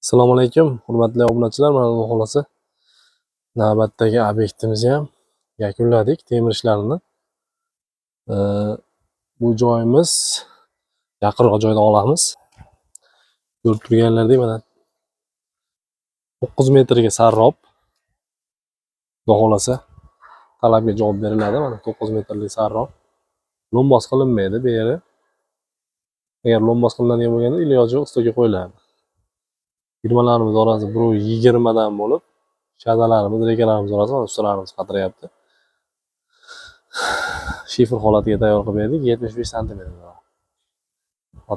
Assalomu alaykum, hurmatli obunachilar. Mana Xudo xolasa navbatdagi obyektimizni ham yakunladik, temir ishlarini. Bu joyimiz yaqinroq joyda olamiz. Ko'rib turganlaringizdek, mana 9 metrga sarrob. Xudo xolasa talabga javob beriladi. Mana 9 metrlik sarrob. Lombos qilinmaydi bu yeri. Agar lombos qilinadigan bo'lganda iloji yo'q, ustiga qo'yiladi. Firmalarimiz orasida 120 dan bo'lib, shadalarimiz, rekalarimiz orasida ustalarimiz qatiryapti. Shifr holatiga tayyor qilib berdik, 75 sm.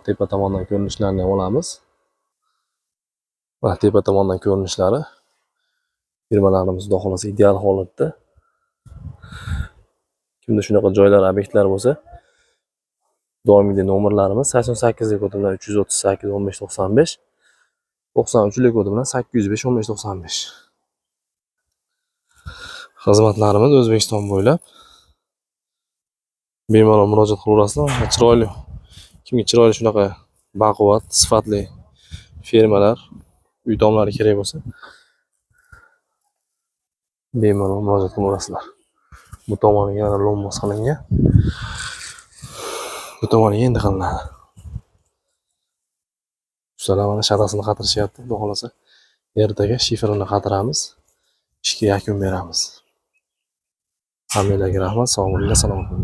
Tepa tomondan ko'rinishlarni olamiz. Mana tepa tomondan ko'rinishlari. Firmalarimiz xudo xolasa ideal holatda. Kimda shunaqa joylar, obyektlar bo'lsa, doimiy nomerlarimiz 88 kodi bilan 338 1595, 93 kodi bilan 805 1595. Xizmatlarimiz O'zbekiston bo'ylab. Bemalol murojaat qilaverasizlar. Chiroyli, kimga chiroyli shunaqa baquvvat, sifatli fermalar, uy tomlari kerak bo'lsa, bemalol murojaat qilaverasizlar. Bu tomoniga mana lombos qilingan. Bu tomoniga endi qilinadi. Ustalar mana shadasini qatirishyapti. Xudo xolasa ertaga shifrini qatiramiz, ishga yakun beramiz. Hammalarga rahmat, sog' bo'linglar, salomat bo'ling.